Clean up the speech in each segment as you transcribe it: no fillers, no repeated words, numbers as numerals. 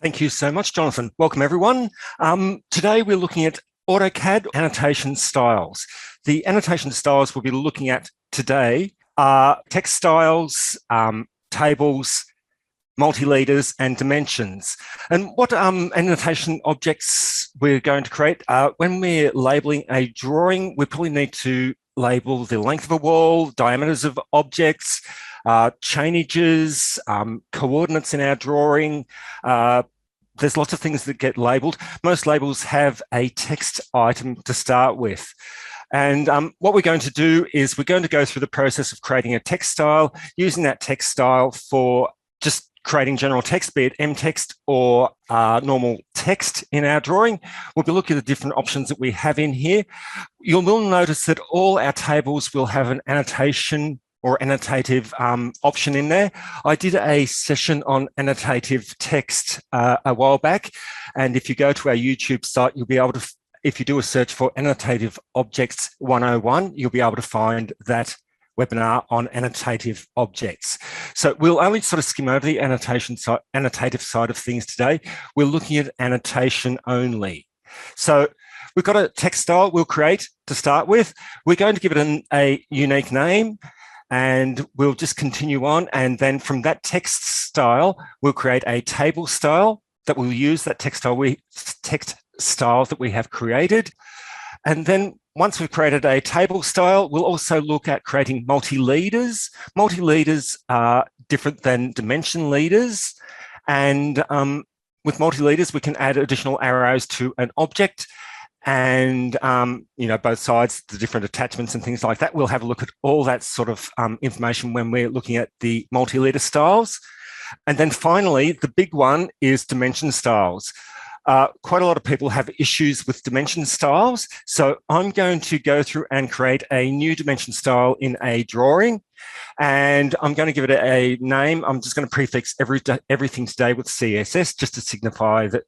Thank you so much, Jonathan. Welcome, everyone. Today, we're looking at AutoCAD annotation styles. The annotation styles we'll be looking at today are text styles, tables, multi-leaders, and dimensions. And what annotation objects we're going to create, when we're labeling a drawing, we probably need to label the length of a wall, diameters of objects, chainages, coordinates in our drawing. There's lots of things that get labeled. Most labels have a text item to start with. And what we're going to do is we're going to go through the process of creating a text style, using that text style for just creating general text, be it M-text or normal text in our drawing. We'll be looking at the different options that we have in here. You will notice that all our tables will have an annotation or annotative option in there. I did a session on annotative text a while back, and if you go to our YouTube site, you'll be able to, if you do a search for Annotative Objects 101, you'll be able to find that webinar on annotative objects. So we'll only sort of skim over the annotative side of things today. We're looking at annotation only. So we've got a text style we'll create to start with. We're going to give it a unique name, and we'll just continue on. And then from that text style, we'll create a table style that will use that text style that we have created. And then once we've created a table style, we'll also look at creating multi-leaders. Multi-leaders are different than dimension leaders. And with multi-leaders, we can add additional arrows to an object. And, both sides, the different attachments and things like that. We'll have a look at all that sort of information when we're looking at the multi-leader styles. And then finally, the big one is dimension styles. Quite a lot of people have issues with dimension styles. So I'm going to go through and create a new dimension style in a drawing. And I'm going to give it a name. I'm just going to prefix everything today with CSS just to signify that,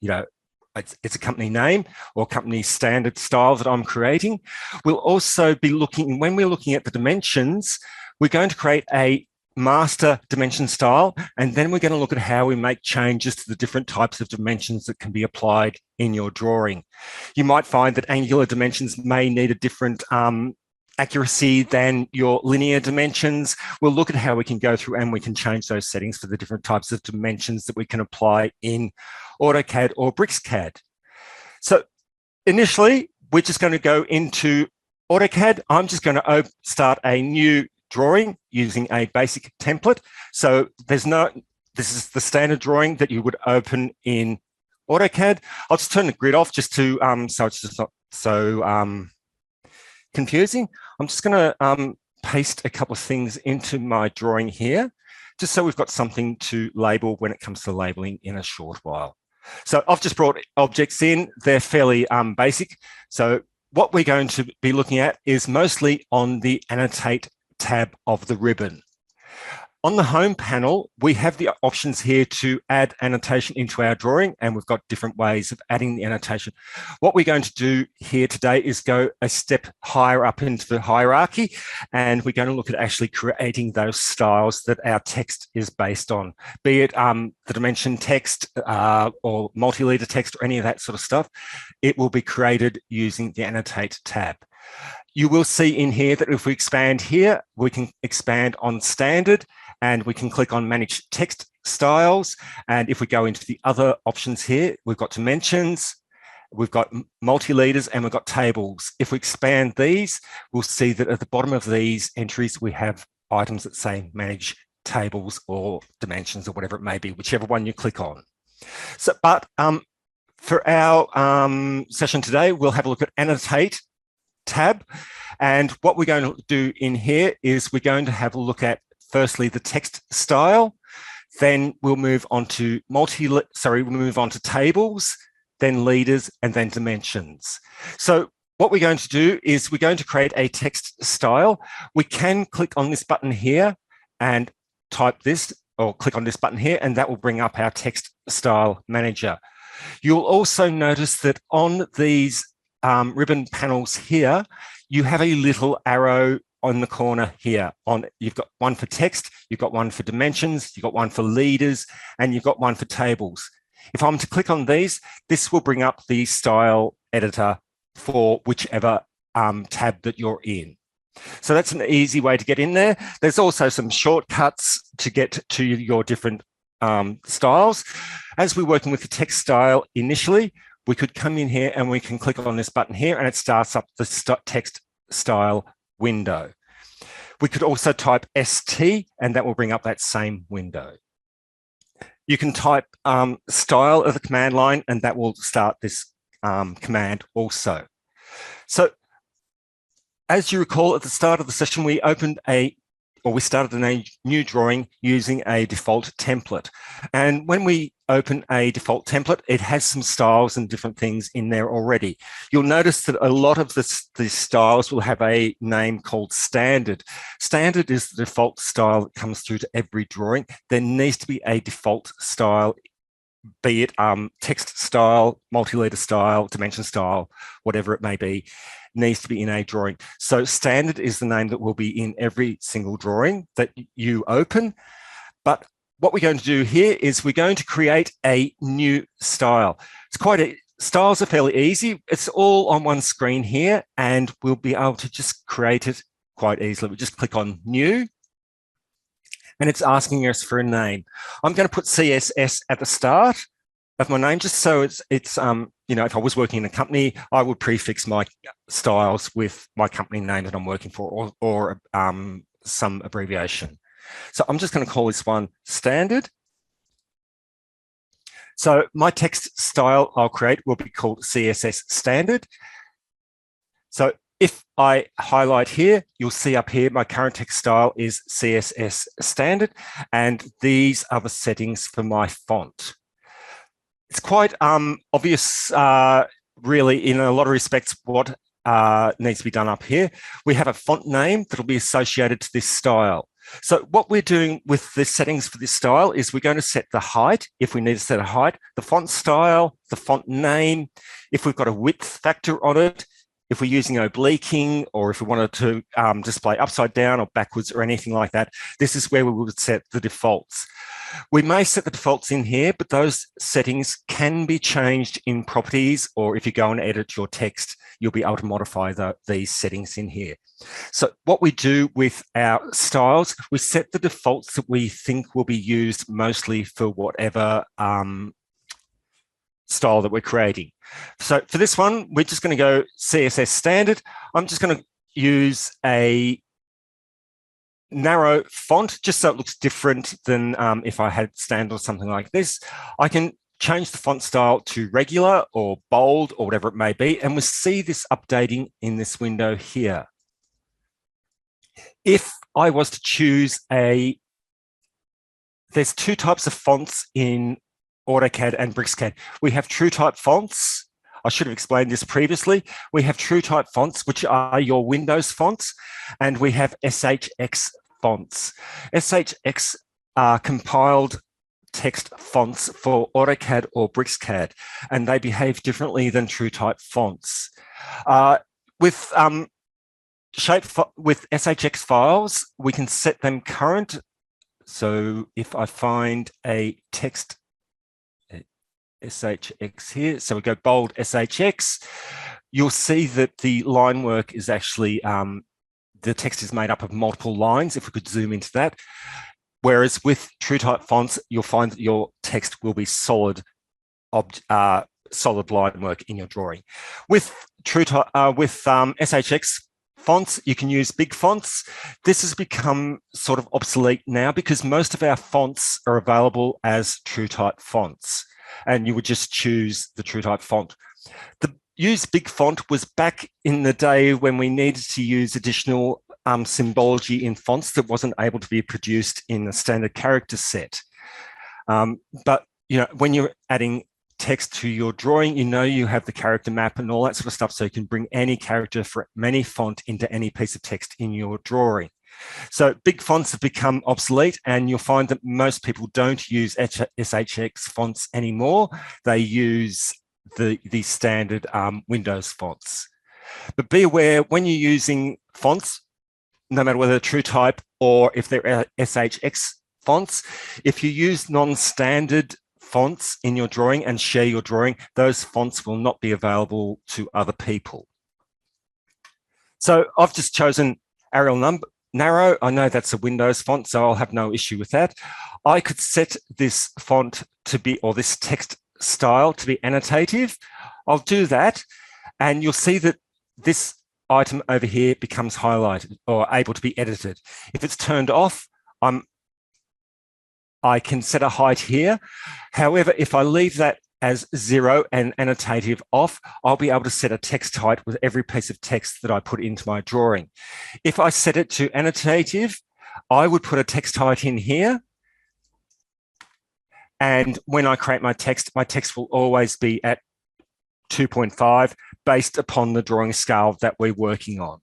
it's a company name or company standard style that I'm creating. We'll also be looking, when we're looking at the dimensions, we're going to create a master dimension style, and then we're going to look at how we make changes to the different types of dimensions that can be applied in your drawing. You might find that angular dimensions may need a different accuracy than your linear dimensions. We'll look at how we can go through and we can change those settings for the different types of dimensions that we can apply in AutoCAD or BricsCAD. So initially, we're just going to go into AutoCAD. I'm just going to start a new drawing using a basic template. So this is the standard drawing that you would open in AutoCAD. I'll just turn the grid off just to, so it's just not so confusing. I'm just going to paste a couple of things into my drawing here, just so we've got something to label when it comes to labeling in a short while. So I've just brought objects in. They're fairly basic. So what we're going to be looking at is mostly on the Annotate tab of the ribbon. On the home panel, we have the options here to add annotation into our drawing, and we've got different ways of adding the annotation. What we're going to do here today is go a step higher up into the hierarchy, and we're going to look at actually creating those styles that our text is based on, be it the dimension text or multi-leader text or any of that sort of stuff. It will be created using the Annotate tab. You will see in here that if we expand here, we can expand on standard, and we can click on manage text styles. And if we go into the other options here, we've got dimensions, we've got multi-leaders, and we've got tables. If we expand these, we'll see that at the bottom of these entries, we have items that say manage tables or dimensions or whatever it may be, whichever one you click on. So, but for our session today, we'll have a look at Annotate tab. And what we're going to do in here is we're going to have a look at firstly the text style, then we'll move on to tables, then leaders, and then dimensions. So what we're going to do is we're going to create a text style. We can click on this button here and type this, or click on this button here, and that will bring up our text style manager. You'll also notice that on these ribbon panels here, you have a little arrow on the corner here. You've got one for text, you've got one for dimensions, you've got one for leaders, and you've got one for tables. If I'm to click on these, this will bring up the style editor for whichever tab that you're in. So that's an easy way to get in there. There's also some shortcuts to get to your different styles. As we're working with the text style initially, we could come in here and we can click on this button here and it starts up the text style window. We could also type ST and that will bring up that same window. You can type style of the command line and that will start this command also. So as you recall, at the start of the session, we started a new drawing using a default template. And when we open a default template, it has some styles and different things in there already. You'll notice that a lot of the styles will have a name called standard. Standard is the default style that comes through to every drawing. There needs to be a default style, be it text style, multi-letter style, dimension style, whatever it may be, needs to be in a drawing. So standard is the name that will be in every single drawing that you open. But what we're going to do here is we're going to create a new style. Styles are fairly easy. It's all on one screen here and we'll be able to just create it quite easily. We just click on new and it's asking us for a name. I'm going to put CSS at the start of my name, just so it's you know, if I was working in a company, I would prefix my styles with my company name that I'm working for or some abbreviation. So I'm just going to call this one standard. So my text style I'll create will be called CSS standard. So if I highlight here, you'll see up here, my current text style is CSS standard, and these are the settings for my font. It's quite obvious, really, in a lot of respects, what needs to be done up here. We have a font name that'll be associated to this style. So what we're doing with the settings for this style is we're going to set the height, if we need to set a height, the font style, the font name, if we've got a width factor on it, if we're using obliquing, or if we wanted to display upside down or backwards or anything like that, this is where we would set the defaults. We may set the defaults in here, but those settings can be changed in properties, or if you go and edit your text, you'll be able to modify these settings in here. So what we do with our styles, we set the defaults that we think will be used mostly for whatever style that we're creating. So for this one, we're just going to go CSS standard. I'm just going to use a narrow font just so it looks different than if I had standard or something like this. I can change the font style to regular or bold or whatever it may be, and we'll see this updating in this window here. If I was to choose there's two types of fonts in AutoCAD and BricsCAD. We have TrueType fonts. I should have explained this previously. We have TrueType fonts, which are your Windows fonts, and we have SHX fonts. SHX are compiled text fonts for AutoCAD or BricsCAD, and they behave differently than TrueType fonts. With SHX files, we can set them current. So if I find a text SHX here, so we go bold SHX, you'll see that the line work is actually, the text is made up of multiple lines, if we could zoom into that. Whereas with TrueType fonts, you'll find that your text will be solid line work in your drawing. With SHX fonts, you can use big fonts. This has become sort of obsolete now because most of our fonts are available as TrueType fonts, and you would just choose the TrueType font. The use big font was back in the day when we needed to use additional symbology in fonts that wasn't able to be produced in a standard character set. But you know, when you're adding text to your drawing, you know you have the character map and all that sort of stuff, so you can bring any character from any font into any piece of text in your drawing. So big fonts have become obsolete, and you'll find that most people don't use SHX fonts anymore. They use the standard Windows fonts. But be aware, when you're using fonts, no matter whether they're TrueType or if they're SHX fonts, if you use non-standard fonts in your drawing and share your drawing, those fonts will not be available to other people. So I've just chosen Arial Narrow. I know that's a Windows font, so I'll have no issue with that. I could set this font to be, or this text style to be annotative. I'll do that, and you'll see that this item over here becomes highlighted or able to be edited. If it's turned off, I can set a height here. However, if I leave that as 0 and annotative off, I'll be able to set a text height with every piece of text that I put into my drawing. If I set it to annotative, I would put a text height in here. And when I create my text will always be at 2.5 based upon the drawing scale that we're working on.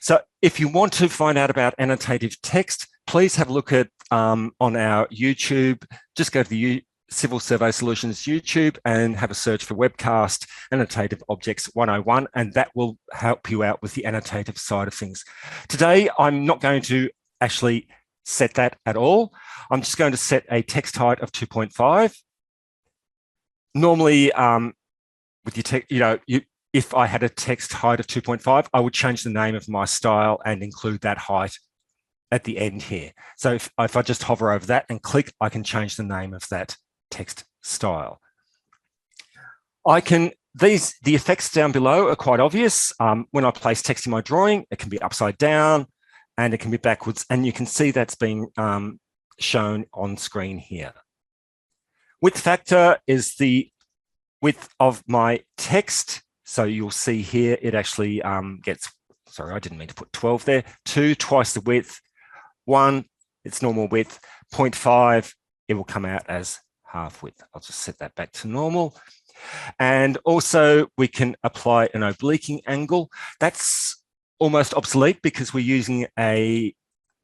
So if you want to find out about annotative text, please have a look at on our YouTube. Just go to the Civil Survey Solutions YouTube and have a search for webcast Annotative Objects 101, and that will help you out with the annotative side of things. Today, I'm not going to actually set that at all. I'm just going to set a text height of 2.5. Normally, with your text, if I had a text height of 2.5, I would change the name of my style and include that height at the end here. So if I just hover over that and click, I can change the name of that text style. The effects down below are quite obvious. When I place text in my drawing, it can be upside down and it can be backwards, and you can see that's being shown on screen here. Width factor is the width of my text. So you'll see here, it actually gets, sorry, I didn't mean to put 12 there, 2, twice the width, 1, its normal width, 0.5, it will come out as half width. I'll just set that back to normal. And also we can apply an obliquing angle. That's almost obsolete because we're using a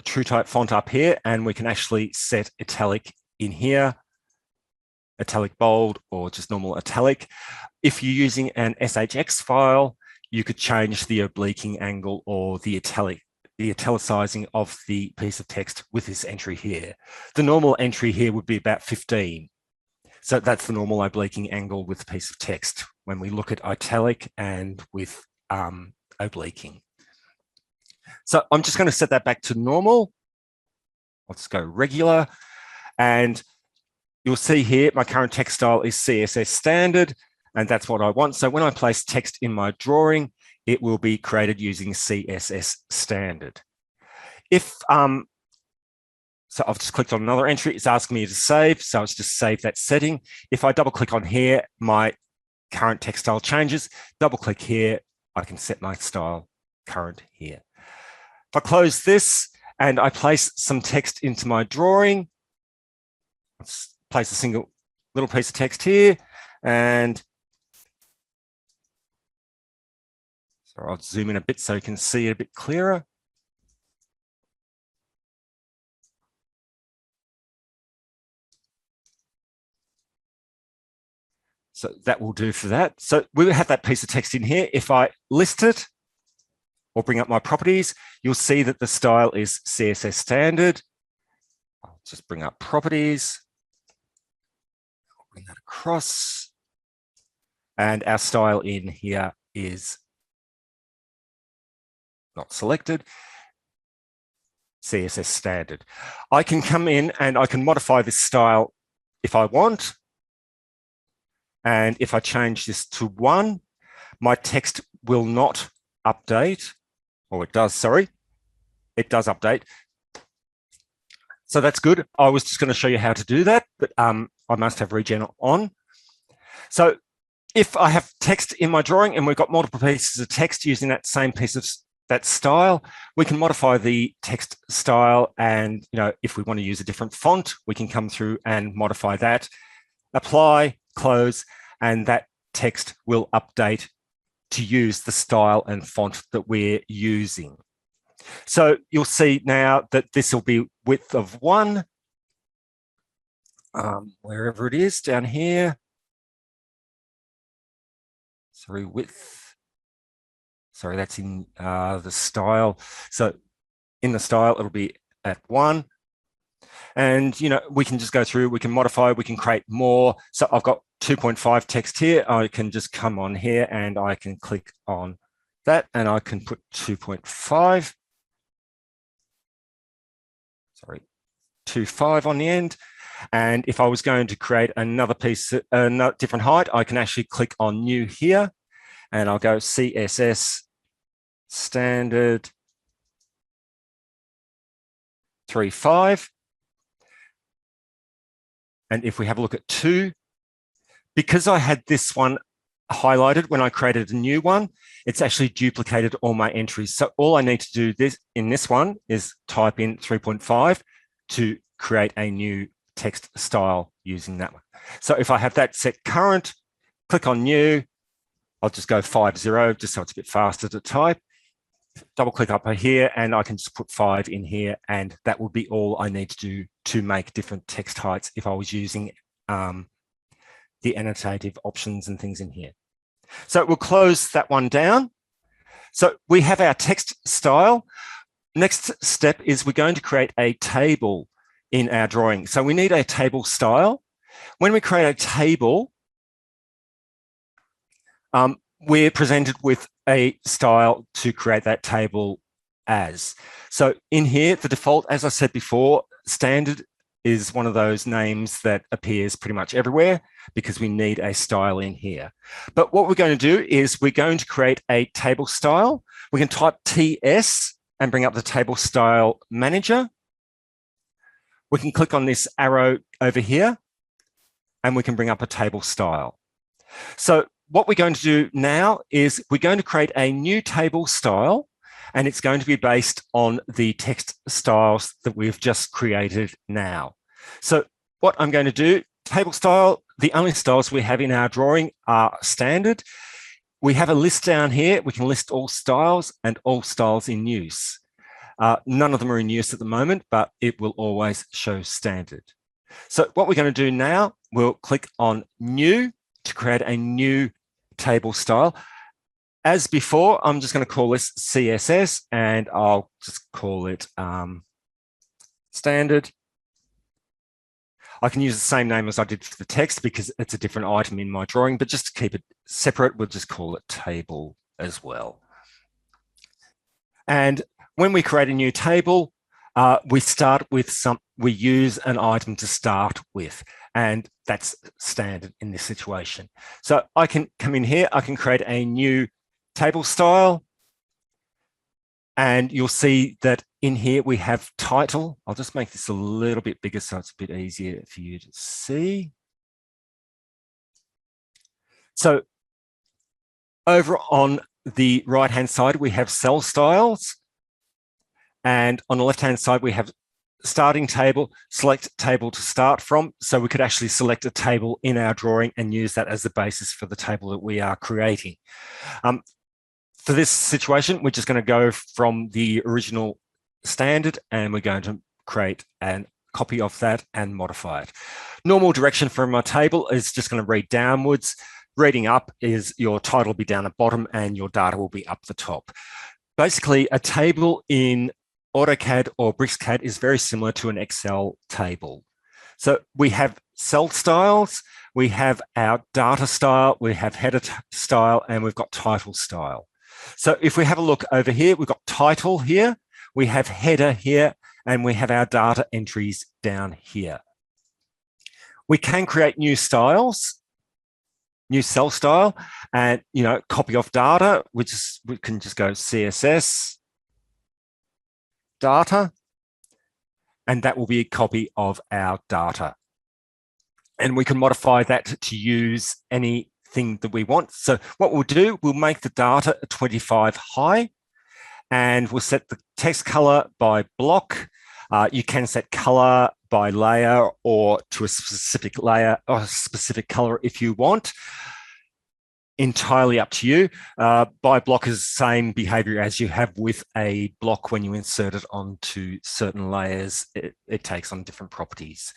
TrueType font up here, and we can actually set italic in here, italic bold or just normal italic. If you're using an SHX file, you could change the obliquing angle or the italicizing of the piece of text with this entry here. The normal entry here would be about 15. So that's the normal obliquing angle with a piece of text when we look at italic and with obliquing. So I'm just going to set that back to normal. Let's go regular. And you'll see here, my current text style is CSS standard, and that's what I want. So when I place text in my drawing, it will be created using CSS standard. So I've just clicked on another entry. It's asking me to save. So it's just save that setting. If I double click on here, my current text style changes. Double click here, I can set my style current here. If I close this and I place some text into my drawing, let's place a single little piece of text here, and so I'll zoom in a bit so you can see it a bit clearer. So that will do for that. So we have that piece of text in here. If I list it or bring up my properties, you'll see that the style is CSS standard. I'll just bring up properties. I'll bring that across. And our style in here is not selected. CSS standard. I can come in and I can modify this style if I want. And if I change this to 1, my text will not update, or it does, sorry. It does update. So that's good. I was just going to show you how to do that, but I must have regen on. So if I have text in my drawing and we've got multiple pieces of text using that same piece of that style, we can modify the text style. And if we want to use a different font, we can come through and modify that, apply, close, and that text will update to use the style and font that we're using. So you'll see now that this will be width of 1, wherever it is down here. Sorry, width. Sorry, that's in the style. So in the style, it'll be at 1. And, we can just go through, we can modify, we can create more. So I've got 2.5 text here. I can just come on here and I can click on that and I can put 2.5. Sorry, 2.5 on the end. And if I was going to create another piece, another different height, I can actually click on new here and I'll go CSS standard 3.5. And if we have a look at 2, because I had this one highlighted when I created a new one, it's actually duplicated all my entries. So all I need to do in this one is type in 3.5 to create a new text style using that one. So if I have that set current, click on new, I'll just go 5.0 just so it's a bit faster to type. Double click up here and I can just put 5 in here and that will be all I need to do to make different text heights if I was using the annotative options and things in here. So we'll close that one down. So we have our text style. Next step is we're going to create a table in our drawing. So we need a table style. When we create a table, we're presented with a style to create that table as. So in here, the default, as I said before, standard is one of those names that appears pretty much everywhere because we need a style in here. But what we're going to do is we're going to create a table style. We can type TS and bring up the table style manager. We can click on this arrow over here and we can bring up a table style. So what we're going to do now is we're going to create a new table style and it's going to be based on the text styles that we've just created now. So what I'm going to do, table style, the only styles we have in our drawing are standard. We have a list down here. We can list all styles and all styles in use. None of them are in use at the moment, but it will always show standard. So what we're going to do now, we'll click on new to create a new table style. As before, I'm just going to call this CSS and I'll just call it standard. I can use the same name as I did for the text because it's a different item in my drawing, but just to keep it separate, we'll just call it table as well. And when we create a new table, we start with we use an item to start with, and that's standard in this situation. So I can come in here, I can create a new table style, and you'll see that in here we have title. I'll just make this a little bit bigger so it's a bit easier for you to see. So over on the right-hand side, we have cell styles. And on the left-hand side, we have starting table, select table to start from. So we could actually select a table in our drawing and use that as the basis for the table that we are creating. For this situation, we're just going to go from the original standard and we're going to create a copy of that and modify it. Normal direction for my table is just going to read downwards. Reading up is your title will be down at bottom and your data will be up the top. Basically, a table in AutoCAD or BricsCAD is very similar to an Excel table. So we have cell styles, we have our data style, we have header style, and we've got title style. So if we have a look over here, we've got title here, we have header here, and we have our data entries down here. We can create new styles, new cell style, and copy of data, we can just go CSS data, and that will be a copy of our data. And we can modify that to use anything that we want. So what we'll do, we'll make the data 25 high, and we'll set the text color by block. You can set color by layer or to a specific layer or a specific color if you want. Entirely up to you. By block is the same behavior as you have with a block when you insert it onto certain layers. It takes on different properties,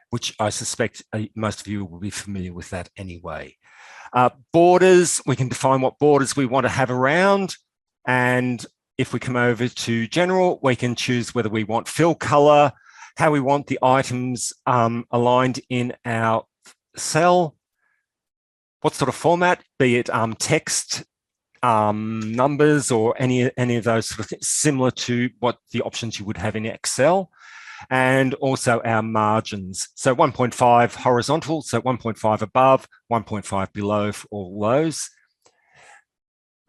which I suspect most of you will be familiar with that anyway. Borders, we can define what borders we want to have around. And if we come over to general, we can choose whether we want fill color, how we want the items aligned in our cell, what sort of format, be it text, numbers, or any of those sort of things, similar to what the options you would have in Excel, and also our margins. So 1.5 horizontal, so 1.5 above, 1.5 below for all those.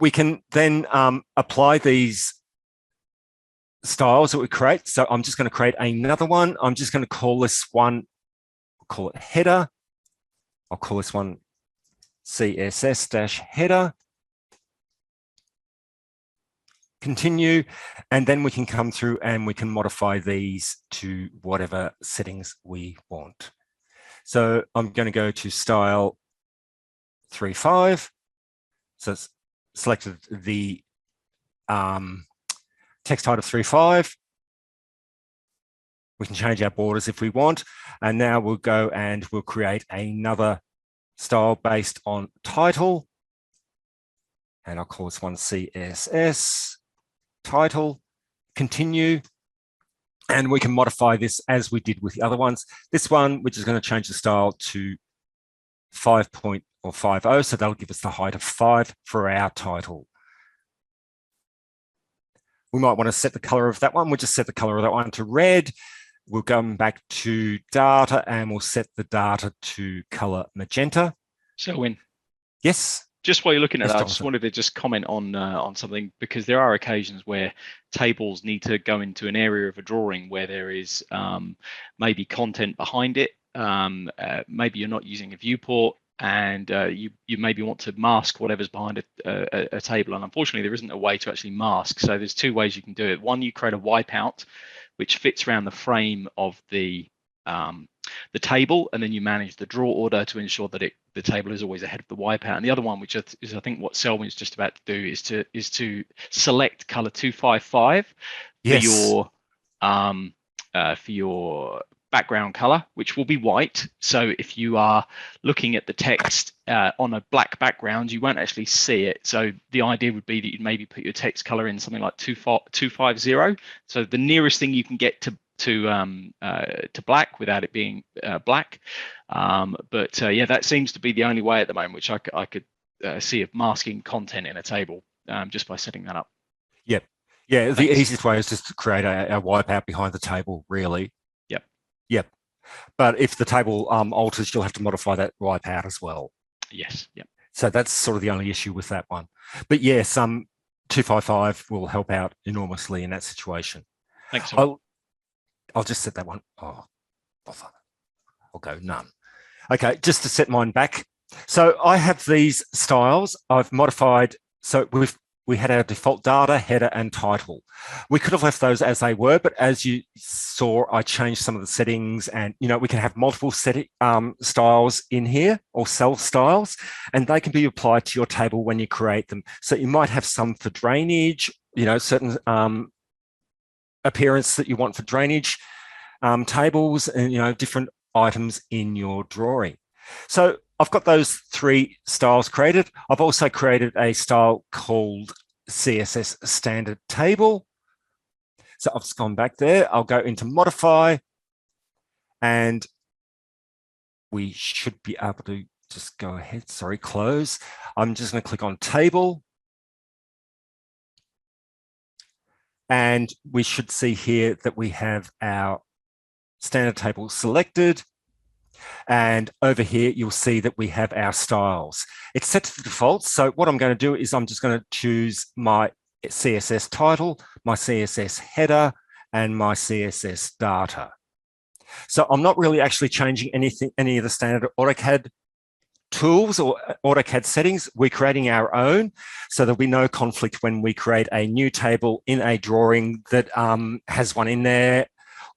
We can then apply these styles that we create. So I'm just going to create another one. I'm just going to call this one, call it header. I'll call this one CSS-header. Continue, and then we can come through and we can modify these to whatever settings we want. So I'm going to go to style 3.5. So it's selected the text height of 3.5. We can change our borders if we want. And now we'll go and we'll create another style based on title. And I'll call this one CSS. Title, continue, and we can modify this as we did with the other ones. This one, we're just going to change the style to 5.50, so that'll give us the height of 5 for our title. We might want to set the color of that one. We'll just set the color of that one to red. We'll go back to data and we'll set the data to color magenta. Selwyn. Yes. Just while you're looking at that, I just wanted to just comment on something, because there are occasions where tables need to go into an area of a drawing where there is maybe content behind it. Maybe you're not using a viewport, and you maybe want to mask whatever's behind a table. And unfortunately, there isn't a way to actually mask. So there's two ways you can do it. One, you create a wipeout, which fits around the frame of the table, and then you manage the draw order to ensure that the table is always ahead of the wipeout. And the other one, which is I think what Selwyn is just about to do, is to select color 255 Yes. for your background color, which will be white. So if you are looking at the text on a black background, you won't actually see it. So the idea would be that you'd maybe put your text color in something like 250. So the nearest thing you can get to black without it being black. Yeah, that seems to be the only way at the moment, which I could see of masking content in a table just by setting that up. Yep. Yeah, Thanks. the easiest way is just to create a wipeout behind the table, really. Yep. Yep. But if the table alters, you'll have to modify that wipeout as well. Yes. Yep. So that's sort of the only issue with that one. But yes, 255 will help out enormously in that situation. Thanks. I'll just set that one. Oh, bother. I'll go none. Okay, just to set mine back. So I have these styles I've modified. So we had our default data, header, and title. We could have left those as they were, but as you saw, I changed some of the settings, and we can have multiple styles in here, or cell styles, and they can be applied to your table when you create them. So you might have some for drainage, certain appearance that you want for drainage tables, and different items in your drawing. So I've got those 3 styles created. I've also created a style called CSS standard table. So I've just gone back there. I'll go into modify, and we should be able to just go ahead. Sorry, close. I'm just going to click on table. And we should see here that we have our standard table selected. And over here, you'll see that we have our styles. It's set to the default. So what I'm going to do is I'm just going to choose my CSS title, my CSS header, and my CSS data. So I'm not really actually changing any of the standard AutoCAD tools or AutoCAD settings. We're creating our own, so there'll be no conflict when we create a new table in a drawing that has one in there,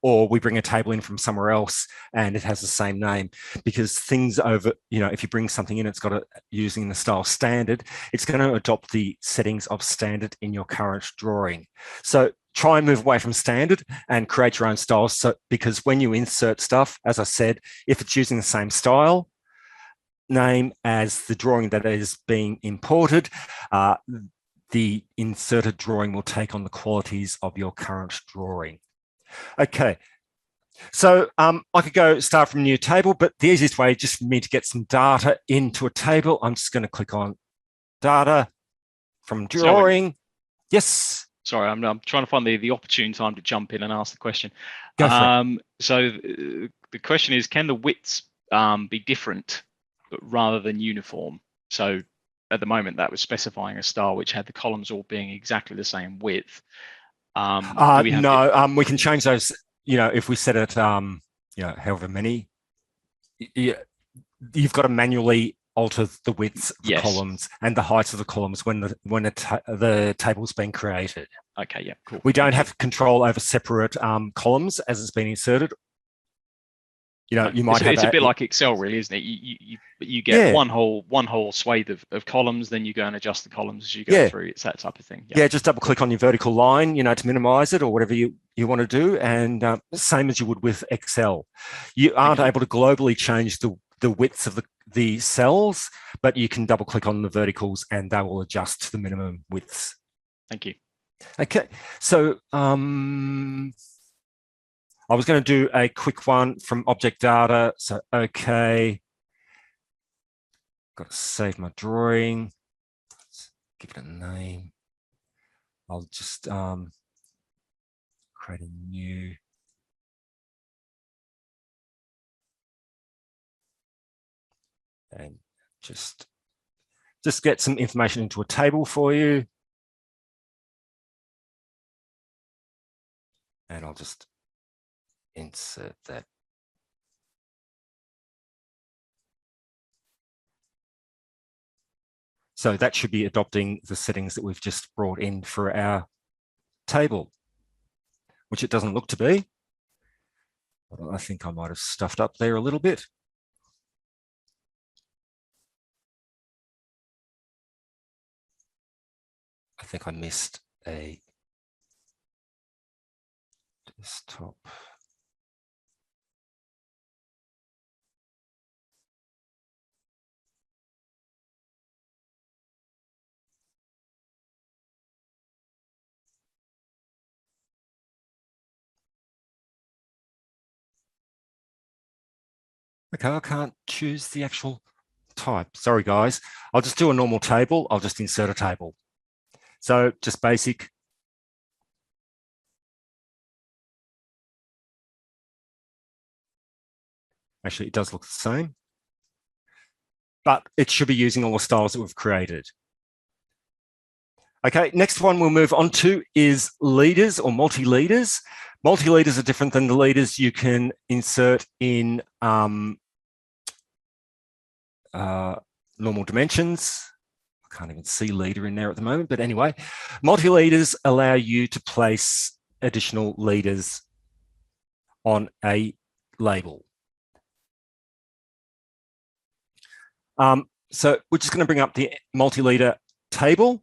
or we bring a table in from somewhere else and it has the same name, because things over, if you bring something in, it's got using the style standard, it's going to adopt the settings of standard in your current drawing. So try and move away from standard and create your own styles. So, because when you insert stuff, as I said, if it's using the same style name as the drawing that is being imported, the inserted drawing will take on the qualities of your current drawing. Okay, So I could go start from a new table, but the easiest way just for me to get some data into a table, I'm just going to click on data from drawing. Yes. Sorry, I'm trying to find the opportune time to jump in and ask the question. Go for it. So the question is, can the widths be different, but rather than uniform? So at the moment, that was specifying a style which had the columns all being exactly the same width. No, we can change those. If we set it, however many, you've got to manually alter the widths of the columns and the heights of the columns when the table's been created. Okay, yeah, cool. We don't have control over separate columns as it's been inserted. You might have. It's a bit like Excel, really, isn't it? You get one whole swathe of columns, then you go and adjust the columns as you go through. It's that type of thing. Yeah, just double click on your vertical line, to minimize it or whatever you want to do, and same as you would with Excel. You aren't able to globally change the widths of the cells, but you can double click on the verticals and they will adjust to the minimum widths. Thank you. Okay, so I was going to do a quick one from object data. So, okay. Got to save my drawing. Let's give it a name. I'll just create a new. And just get some information into a table for you. And I'll just insert that. So that should be adopting the settings that we've just brought in for our table, which it doesn't look to be. I think I might have stuffed up there a little bit. I think I missed a desktop. Okay, I can't choose the actual type. Sorry, guys. I'll just do a normal table. I'll just insert a table. So just basic. Actually, it does look the same. But it should be using all the styles that we've created. Okay, next one we'll move on to is leaders or multi-leaders. Multi-leaders are different than the leaders you can insert in normal dimensions. I can't even see leader in there at the moment, but anyway, multi-leaders allow you to place additional leaders on a label. So we're just going to bring up the multi-leader table.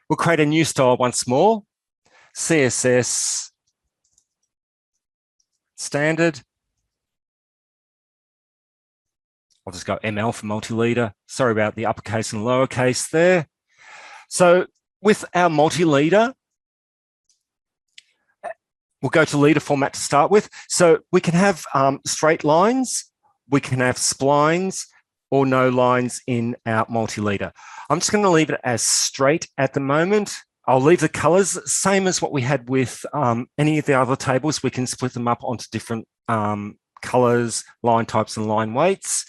We'll create a new style once more, CSS standard. I'll just go ML for multi-leader. Sorry about the uppercase and lowercase there. So with our multi-leader, we'll go to leader format to start with. So we can have straight lines, we can have splines, or no lines in our multi-leader. I'm just going to leave it as straight at the moment. I'll leave the colors same as what we had with any of the other tables. We can split them up onto different colors, line types, and line weights.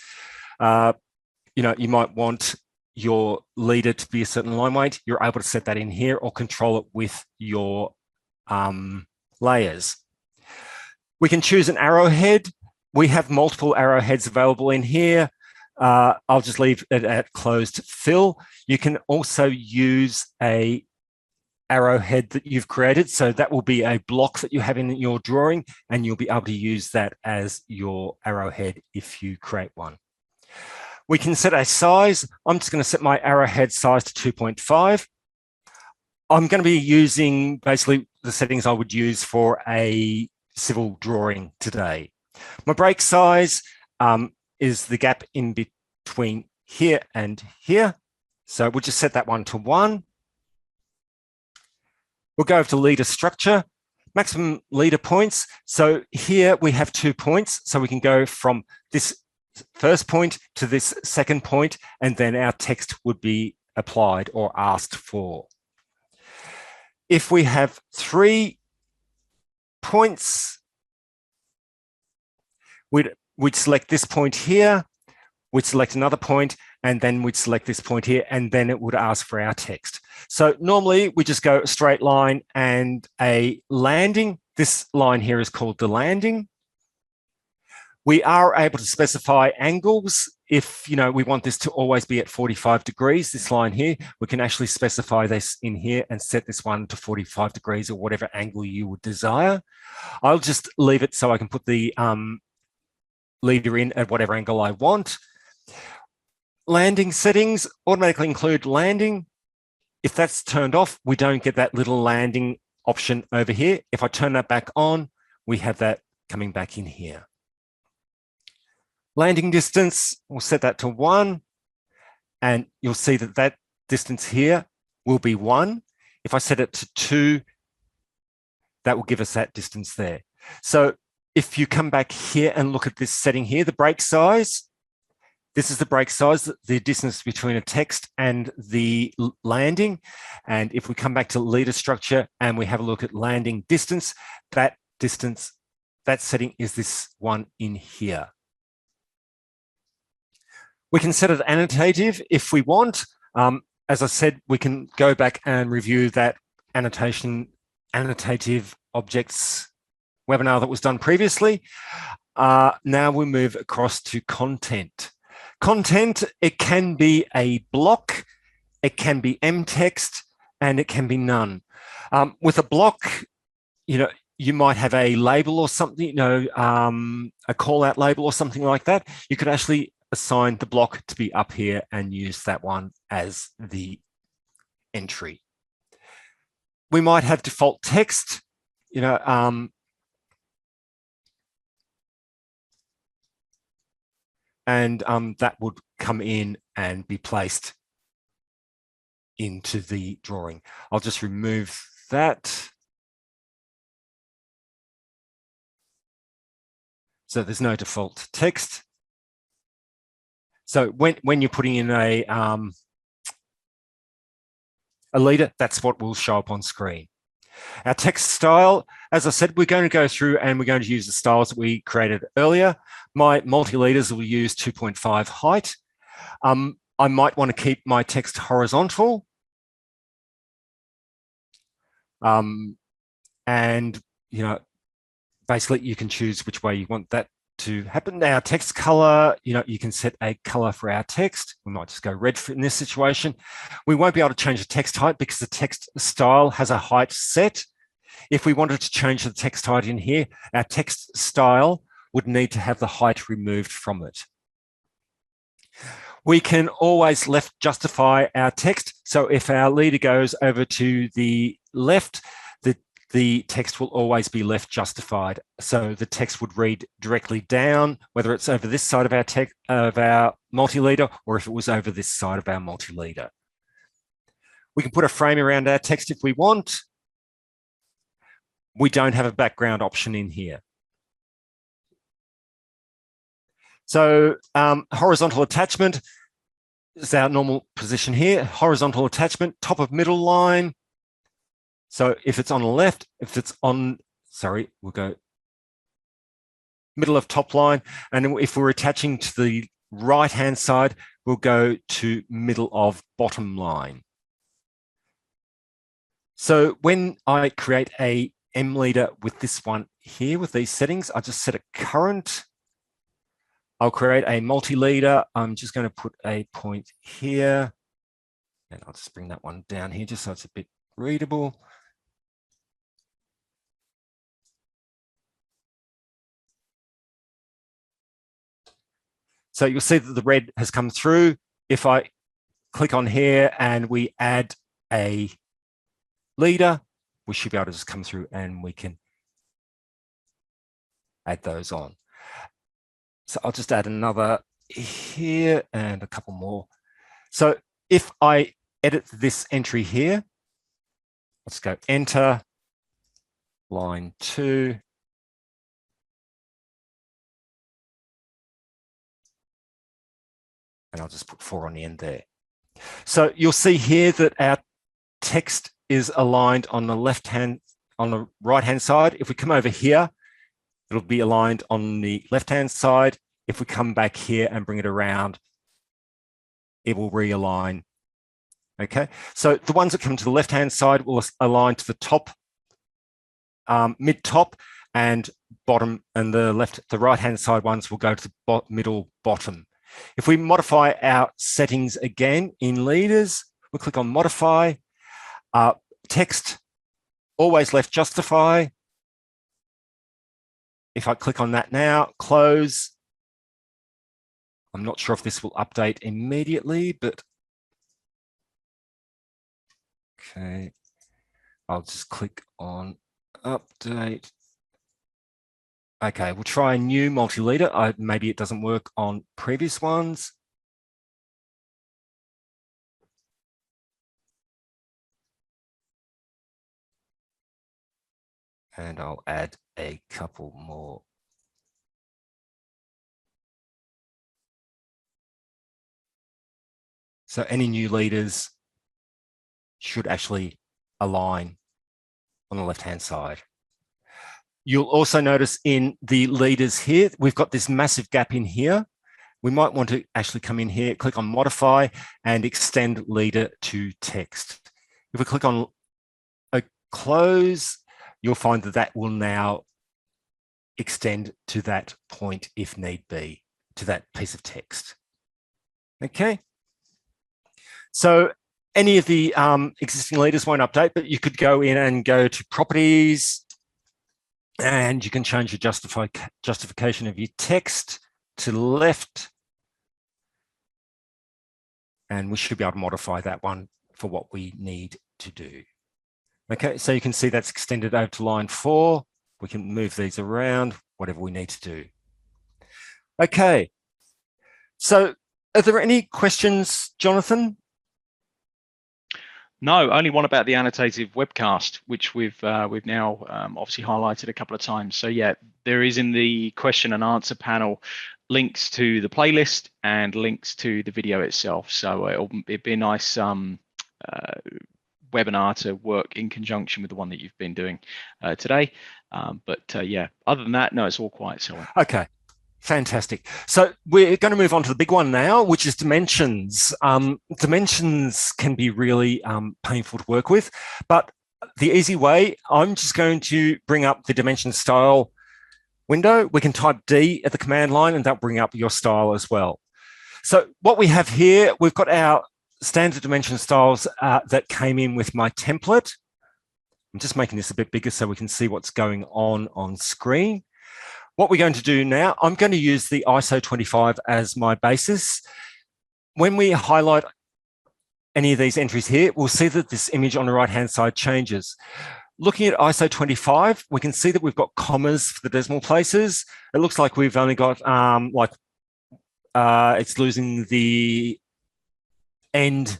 You might want your leader to be a certain line weight. You're able to set that in here or control it with your layers. We can choose an arrowhead. We have multiple arrowheads available in here. I'll just leave it at closed fill. You can also use a arrowhead that you've created. So that will be a block that you have in your drawing, and you'll be able to use that as your arrowhead if you create one. We can set a size. I'm just going to set my arrowhead size to 2.5. I'm going to be using basically the settings I would use for a civil drawing today. My break size is the gap in between here and here. So we'll just set that one to 1. We'll go over to leader structure. Maximum leader points. So here we have 2 points. So we can go from this first point to this second point, and then our text would be applied or asked for. If we have 3 points, we'd select this point here, we'd select another point, and then we'd select this point here, and then it would ask for our text. So normally we just go a straight line and a landing. This line here is called the landing. We are able to specify angles. If we want this to always be at 45 degrees, this line here, we can actually specify this in here and set this one to 45 degrees or whatever angle you would desire. I'll just leave it so I can put the leader in at whatever angle I want. Landing settings automatically include landing. If that's turned off, we don't get that little landing option over here. If I turn that back on, we have that coming back in here. Landing distance, we'll set that to 1, and you'll see that that distance here will be 1. If I set it to 2, that will give us that distance there. So if you come back here and look at this setting here, the break size, this is the break size, the distance between a text and the landing. And if we come back to leader structure and we have a look at landing distance, that setting is this one in here. We can set it annotative if we want. As I said, we can go back and review that annotative objects webinar that was done previously. Now we move across to content. Content, it can be a block, it can be M-text, and it can be none. With a block, you might have a label or something, a call-out label or something like that. You could actually assign the block to be up here and use that one as the entry. We might have default text, and that would come in and be placed into the drawing. I'll just remove that. So there's no default text. So when you're putting in a leader, that's what will show up on screen. Our text style, as I said, we're going to go through and we're going to use the styles that we created earlier. My multi-leaders will use 2.5 height. I might want to keep my text horizontal. And, basically you can choose which way you want that to happen. Now, text color, you can set a color for our text. We might just go red in this situation. We won't be able to change the text height because the text style has a height set. If we wanted to change the text height in here, our text style would need to have the height removed from it. We can always left justify our text. So if our leader goes over to the left, the text will always be left justified. So the text would read directly down, whether it's over this side of our multi-leader or if it was over this side of our multi-leader. We can put a frame around our text if we want. We don't have a background option in here. So horizontal attachment is our normal position here. Horizontal attachment, top of middle line. So if it's on the left, if it's on, sorry, we'll go middle of top line. And if we're attaching to the right-hand side, we'll go to middle of bottom line. So when I create a M leader with this one here, with these settings, I just set it current. I'll create a multi-leader. I'm just going to put a point here. And I'll just bring that one down here just so it's a bit readable. So you'll see that the red has come through. If I click on here and we add a leader, we should be able to just come through and we can add those on. So I'll just add another here and a couple more. So if I edit this entry here, let's go enter. line 2. And I'll just put 4 on the end there. So you'll see here that our text is aligned on the right-hand side. If we come over here, it'll be aligned on the left-hand side. If we come back here and bring it around, it will realign. Okay, so the ones that come to the left-hand side will align to the top, mid-top, and bottom, and the right-hand side ones will go to the middle bottom. If we modify our settings again in leaders, we'll click on modify, text, always left justify. If I click on that now, close. I'm not sure if this will update immediately, but okay. I'll just click on update. Okay, we'll try a new multi-leader. Maybe it doesn't work on previous ones. And I'll add a couple more. So any new leaders should actually align on the left-hand side. You'll also notice in the leaders here, we've got this massive gap in here. We might want to actually come in here, click on modify and extend leader to text. If we click on a close, you'll find that that will now extend to that point if need be, to that piece of text. Okay. So any of the existing leaders won't update, but you could go in and go to properties, and you can change your justification of your text to the left. And we should be able to modify that one for what we need to do. Okay, so you can see that's extended over to line 4. We can move these around, whatever we need to do. Okay, so are there any questions, Jonathan? No, only one about the annotative webcast, which we've now obviously highlighted a couple of times. So yeah, there is in the question and answer panel links to the playlist and links to the video itself. So it'd be a nice webinar to work in conjunction with the one that you've been doing today. Yeah, other than that, no, it's all quiet. So okay. Fantastic. So we're going to move on to the big one now, which is dimensions. Dimensions can be really painful to work with, but the easy way, I'm just going to bring up the dimension style window. We can type D at the command line and that'll bring up your style as well. So what we have here, we've got our standard dimension styles that came in with my template. I'm just making this a bit bigger so we can see what's going on screen. What we're going to do now, I'm going to use the ISO 25 as my basis. When we highlight any of these entries here, we'll see that this image on the right-hand side changes. Looking at ISO 25, we can see that we've got commas for the decimal places. It looks like we've only got it's losing the end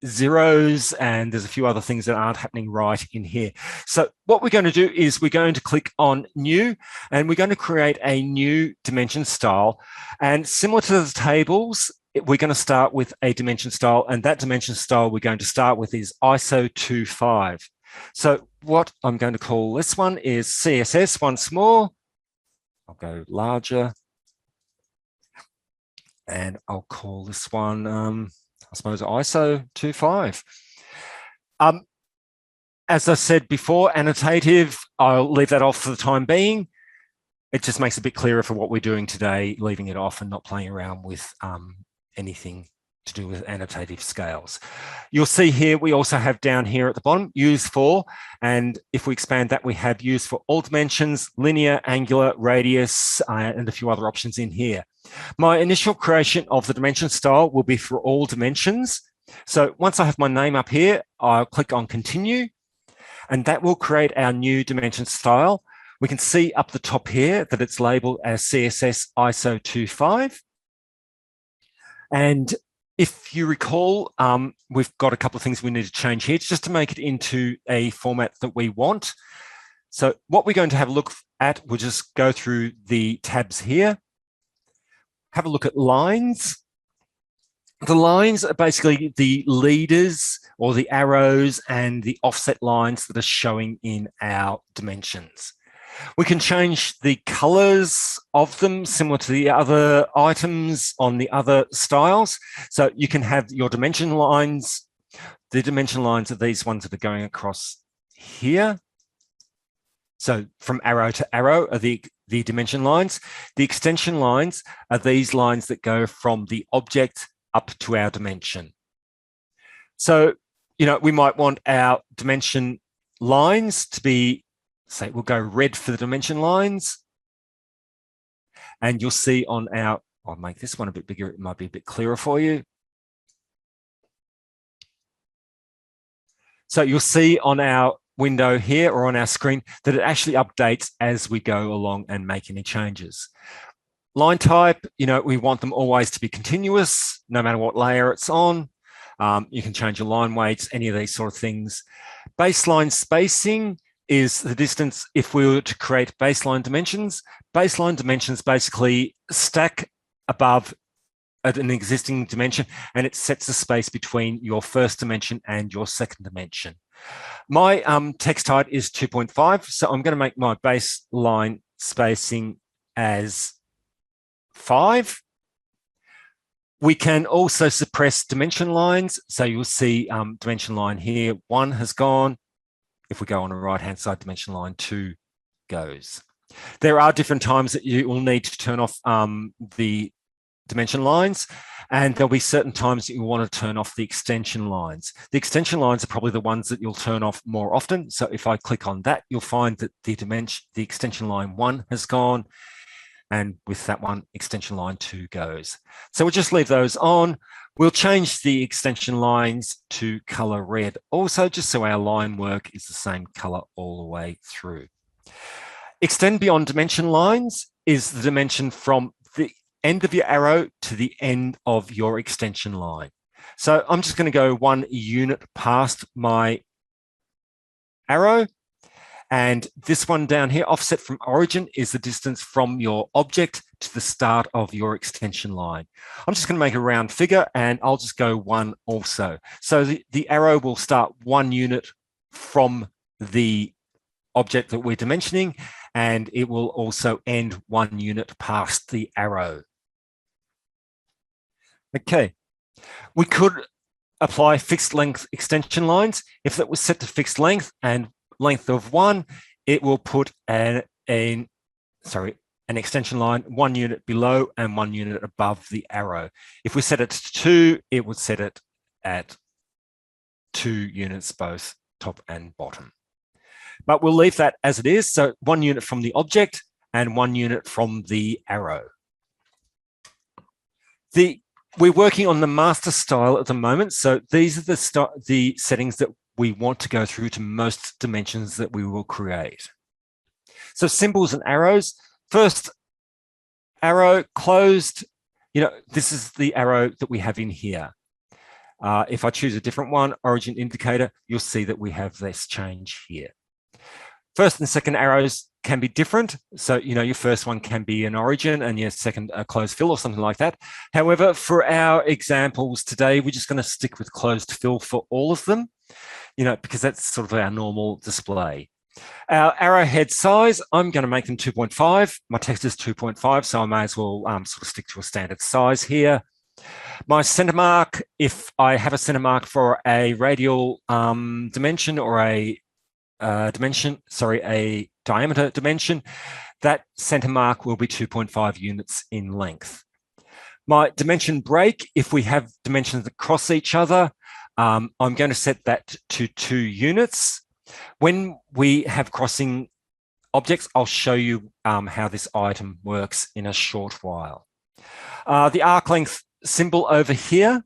zeros, and there's a few other things that aren't happening right in here. So what we're going to do is we're going to click on new, and we're going to create a new dimension style. And similar to the tables, we're going to start with a dimension style, and that dimension style we're going to start with is ISO 25. So what I'm going to call this one is CSS once more. I'll go larger, and I'll call this one I suppose ISO 25. As I said before, annotative, I'll leave that off for the time being. It just makes it a bit clearer for what we're doing today, leaving it off and not playing around with anything to do with annotative scales. You'll see here, we also have down here at the bottom, use for, and if we expand that, we have use for all dimensions, linear, angular, radius, and a few other options in here. My initial creation of the dimension style will be for all dimensions. So once I have my name up here, I'll click on continue, and that will create our new dimension style. We can see up the top here that it's labeled as CSS ISO 25. And if you recall, we've got a couple of things we need to change here just to make it into a format that we want. So what we're going to have a look at, we'll just go through the tabs here. Have a look at lines. The lines are basically the leaders or the arrows and the offset lines that are showing in our dimensions. We can change the colors of them similar to the other items on the other styles. So you can have your dimension lines. The dimension lines are these ones that are going across here. So from arrow to arrow are the dimension lines. The extension lines are these lines that go from the object up to our dimension. So, we might want our dimension lines to be, say, we'll go red for the dimension lines. And you'll see on our, I'll make this one a bit bigger, it might be a bit clearer for you. So you'll see on our window here or on our screen that it actually updates as we go along and make any changes. Line type, we want them always to be continuous, no matter what layer it's on. You can change your line weights, any of these sort of things. Baseline spacing is the distance if we were to create baseline dimensions. Baseline dimensions basically stack above an existing dimension, and it sets the space between your first dimension and your second dimension. My text height is 2.5, so I'm going to make my baseline spacing as 5. We can also suppress dimension lines. So you'll see dimension line here, 1 has gone. If we go on the right-hand side, dimension line 2 goes. There are different times that you will need to turn off the dimension lines, and there'll be certain times that you want to turn off the extension lines. The extension lines are probably the ones that you'll turn off more often. So if I click on that, you'll find that the extension line 1 has gone, and with that one, extension line 2 goes. So we'll just leave those on. We'll change the extension lines to color red also, just so our line work is the same color all the way through. Extend beyond dimension lines is the dimension from the end of your arrow to the end of your extension line. So I'm just going to go 1 unit past my arrow. And this one down here, offset from origin, is the distance from your object to the start of your extension line. I'm just going to make a round figure, and I'll just go 1 also. So the arrow will start 1 unit from the object that we're dimensioning, and it will also end 1 unit past the arrow. Okay, we could apply fixed length extension lines. If that was set to fixed length and length of 1, it will put an extension line 1 unit below and 1 unit above the arrow. If we set it to 2, it would set it at 2 units both top and bottom. But we'll leave that as it is. So 1 unit from the object and 1 unit from the arrow. We're working on the master style at the moment. So these are the settings that we want to go through to most dimensions that we will create. So symbols and arrows. First arrow closed, this is the arrow that we have in here. If I choose a different one, origin indicator, you'll see that we have this change here. First and second arrows can be different. So, your first one can be an origin and your second a closed fill or something like that. However, for our examples today, we're just going to stick with closed fill for all of them, because that's sort of our normal display. Our arrowhead size, I'm going to make them 2.5. My text is 2.5, so I may as well sort of stick to a standard size here. My center mark, if I have a center mark for a radial dimension or a diameter dimension, that center mark will be 2.5 units in length. My dimension break, if we have dimensions that cross each other, I'm going to set that to 2 units. When we have crossing objects, I'll show you how this item works in a short while. The arc length symbol over here,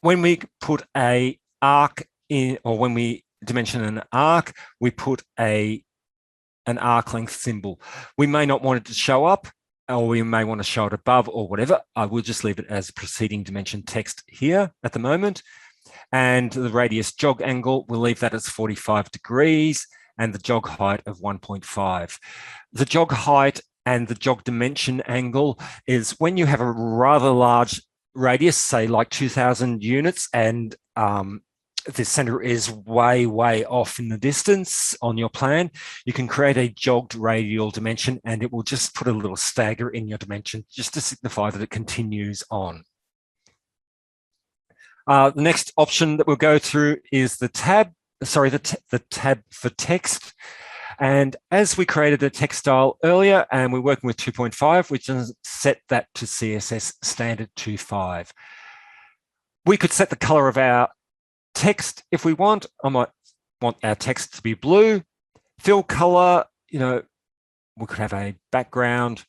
when we put a arc in, or when we dimension an arc, we put an arc length symbol. We may not want it to show up, or we may want to show it above or whatever. I will just leave it as preceding dimension text here at the moment. And the radius jog angle, we'll leave that as 45 degrees. and the jog height of 1.5. The jog height and the jog dimension angle is when you have a rather large radius, say like 2,000 units, and the center is way, way off in the distance on your plan, you can create a jogged radial dimension, and it will just put a little stagger in your dimension just to signify that it continues on. The next option that we'll go through is the tab, the tab for text. And as we created a text style earlier, and we're working with 2.5, we just set that to CSS standard 2.5. We could set the color of our text if we want. I might want our text to be blue. Fill color, we could have a background,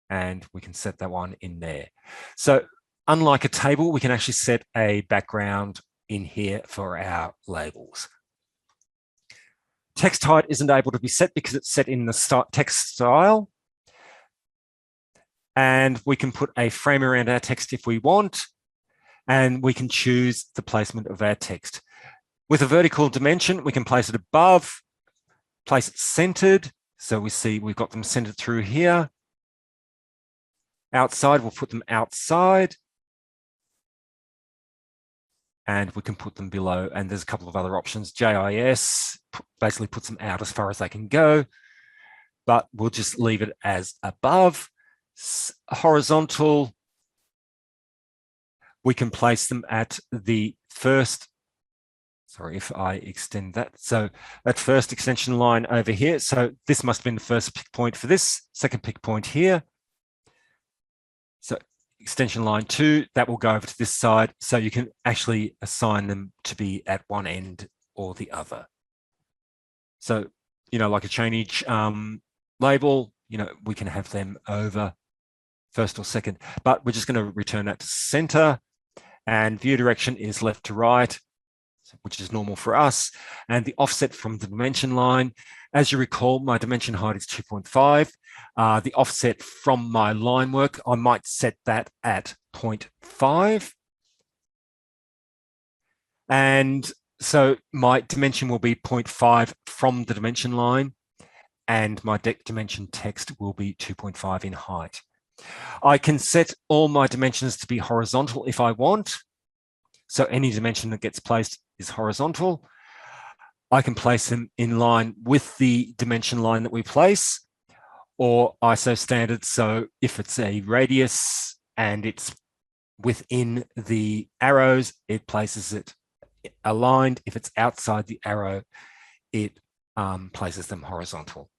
and we can set that one in there. So unlike a table, we can actually set a background in here for our labels. Text height isn't able to be set because it's set in the text style. And we can put a frame around our text if we want, and we can choose the placement of our text. With a vertical dimension, we can place it above, place it centered. So we see we've got them centered through here. Outside, we'll put them outside. And we can put them below, and there's a couple of other options. JIS basically puts them out as far as they can go, but we'll just leave it as above. Horizontal, we can place them at the first, sorry if I extend that. So that first extension line over here. So this must have been the first pick point for this, second pick point here. So extension line 2, that will go over to this side. So you can actually assign them to be at one end or the other. So, like a chainage label, we can have them over first or second, but we're just going to return that to center, and view direction is left to right, which is normal for us. And the offset from the dimension line, as you recall, my dimension height is 2.5. The offset from my line work, I might set that at 0.5. And so my dimension will be 0.5 from the dimension line, and my dimension text will be 2.5 in height. I can set all my dimensions to be horizontal if I want. So any dimension that gets placed is horizontal. I can place them in line with the dimension line that we place, or ISO standard. So if it's a radius and it's within the arrows, it places it aligned. If it's outside the arrow, it places them horizontal.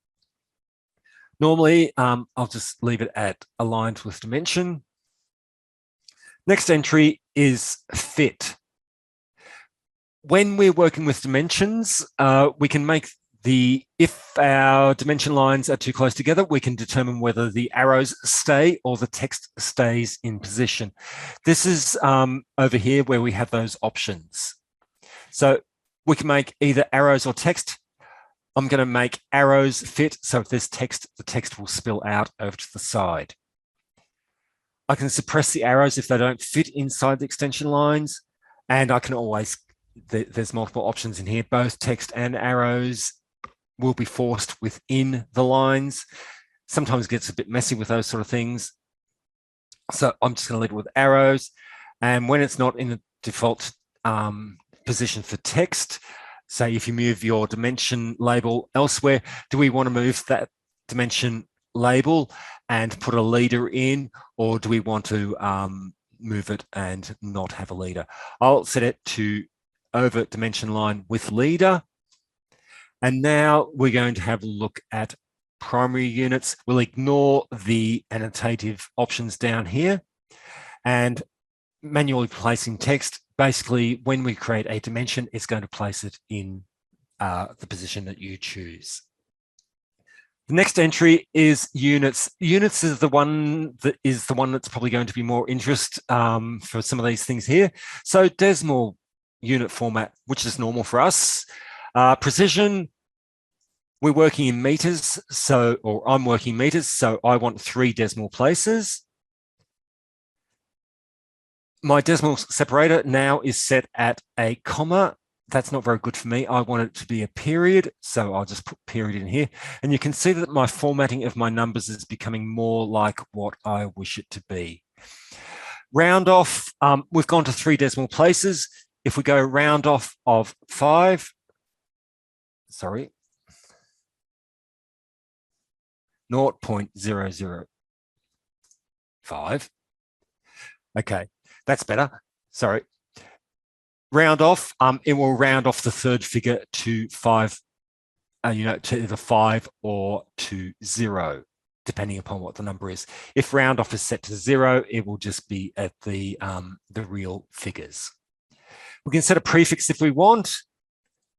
Normally, I'll just leave it at aligned with dimension. Next entry is fit. When we're working with dimensions, we can make if our dimension lines are too close together, we can determine whether the arrows stay or the text stays in position. This is over here where we have those options. So we can make either arrows or text. I'm going to make arrows fit. So if there's text, the text will spill out over to the side. I can suppress the arrows if they don't fit inside the extension lines. And I can always, there's multiple options in here. Both text and arrows will be forced within the lines. Sometimes it gets a bit messy with those sort of things. So I'm just going to leave it with arrows. And when it's not in the default position for text, say if you move your dimension label elsewhere, do we want to move that dimension label and put a leader in, or do we want to move it and not have a leader? I'll set it to over dimension line with leader. And now we're going to have a look at primary units. We'll ignore the annotative options down here, and manually placing text. Basically, when we create a dimension, it's going to place it in the position that you choose. The next entry is units. Units is the one that's probably going to be more interest for some of these things here. So decimal unit format, which is normal for us. Precision, we're working in meters, or I'm working meters, so I want 3 decimal places. My decimal separator now is set at a comma. that's not very good for me. I want it to be a period, so I'll just put period in here. And you can see that my formatting of my numbers is becoming more like what I wish it to be. Round off, we've gone to 3 decimal places. If we go round off of 5, sorry, 0.005. Okay, that's better. Sorry. Round off, it will round off the third figure to 5, to either 5 or to 0, depending upon what the number is. If round off is set to 0, it will just be at the real figures. We can set a prefix if we want,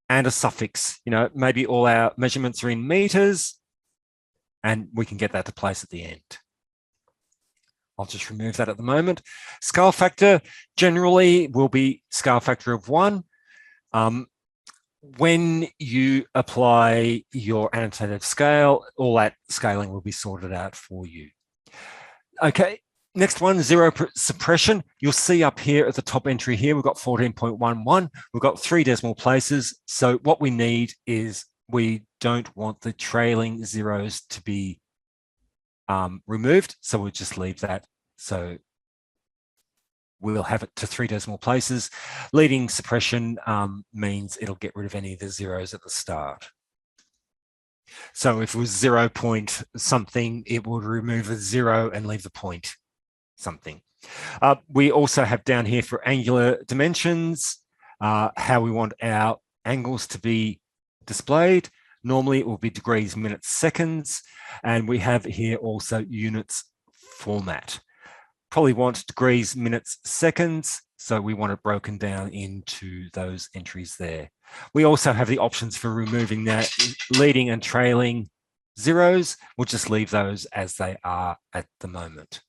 and a suffix. Maybe all our measurements are in meters, and we can get that to place at the end. I'll just remove that at the moment. Scale factor generally will be scale factor of 1. When you apply your annotated scale, all that scaling will be sorted out for you. Okay, next one, zero suppression. You'll see up here at the top entry here, we've got 14.11. We've got 3 decimal places. So what we need is we don't want the trailing zeros to be removed. So we'll just leave that. So we'll have it to 3 decimal places. Leading suppression means it'll get rid of any of the zeros at the start. So if it was 0 point something, it would remove a 0 and leave the point something. We also have down here for angular dimensions, how we want our angles to be displayed. Normally it will be degrees, minutes, seconds. And we have here also units format. Probably want degrees, minutes, seconds. So we want it broken down into those entries there. We also have the options for removing that leading and trailing zeros. We'll just leave those as they are at the moment.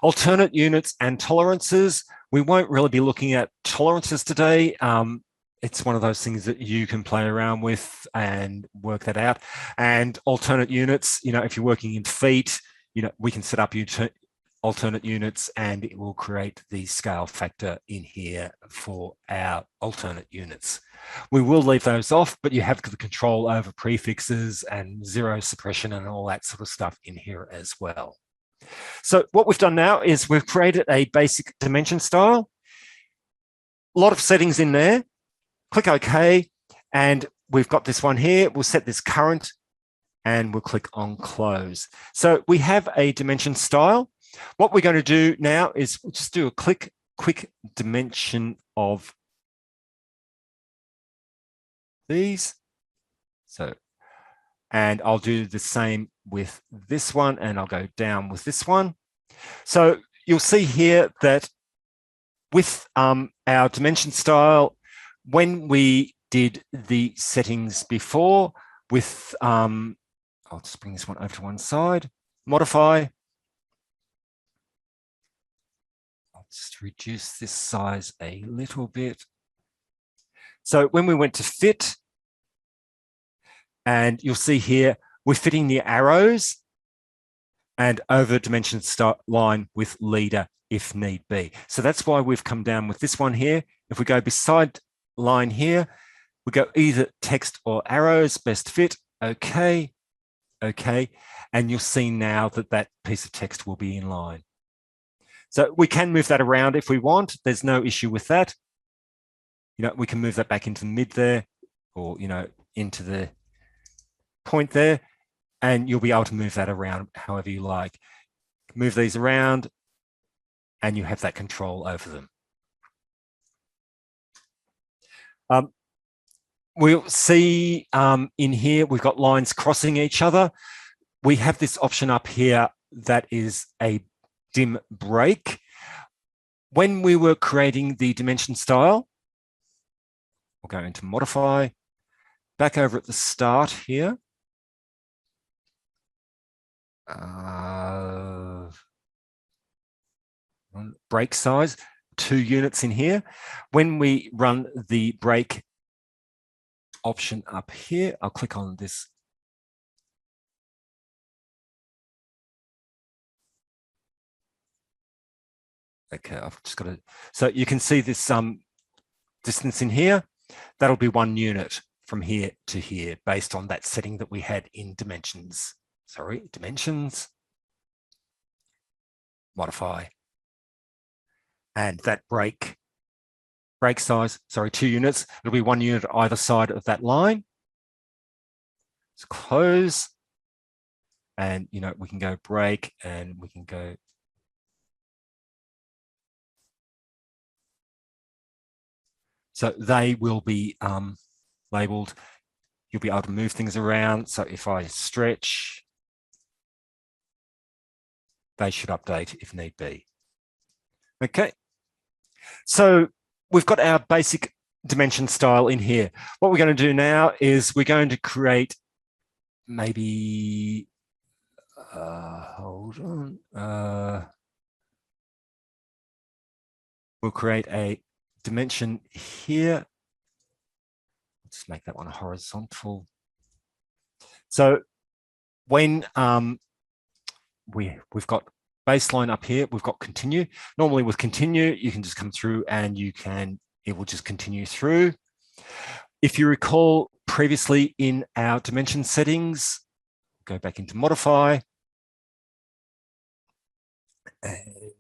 Alternate units and tolerances. We won't really be looking at tolerances today. It's one of those things that you can play around with and work that out. And alternate units, if you're working in feet, we can set up alternate units and it will create the scale factor in here for our alternate units. We will leave those off, but you have the control over prefixes and zero suppression and all that sort of stuff in here as well. So what we've done now is we've created a basic dimension style. A lot of settings in there. Click OK, and we've got this one here. We'll set this current and we'll click on close. So we have a dimension style. What we're going to do now is we'll just do a quick dimension of these. So, and I'll do the same with this one, and I'll go down with this one. So you'll see here that with our dimension style, when we did the settings before with, I'll just bring this one over to one side, modify. I'll just reduce this size a little bit. So when we went to fit, and you'll see here, we're fitting the arrows and over dimension line with leader if need be. So that's why we've come down with this one here. If we go beside line here, we go either text or arrows, best fit, okay, okay. And you'll see now that that piece of text will be in line. So we can move that around if we want. There's no issue with that. We can move that back into the mid there or, into the point there, and you'll be able to move that around however you like. Move these around and you have that control over them. We'll see in here, we've got lines crossing each other. We have this option up here that is a dim break. When we were creating the dimension style, we'll go into modify, back over at the start here. Break size, 2 units in here. When we run the break option up here, I'll click on this. Okay, I've just got to, so you can see this distance in here. that'll be 1 unit from here to here based on that setting that we had in dimensions. Sorry, dimensions, modify, and that break size, sorry, 2 units. It'll be 1 unit either side of that line. Let's close, and we can go break, and we can go. So they will be labeled. You'll be able to move things around. So if I stretch, they should update if need be. Okay. So we've got our basic dimension style in here. What we're going to do now is we're going to create maybe, hold on. We'll create a dimension here. Let's make that one horizontal. So when we've got baseline up here, we've got continue. Normally with continue, you can just come through and it will just continue through. If you recall previously in our dimension settings, go back into modify, and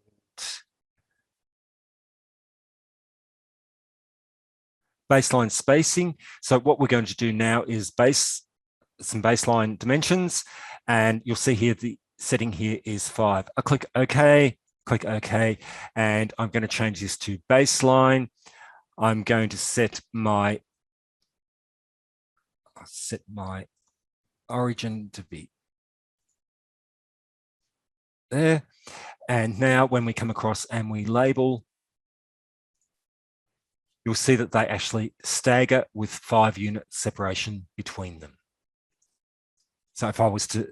baseline spacing. So what we're going to do now is some baseline dimensions, and you'll see here the setting here is 5. I click OK, and I'm going to change this to baseline. I'm going to set my origin to be there. And now when we come across and we label, you'll see that they actually stagger with 5 unit separation between them. So if I was to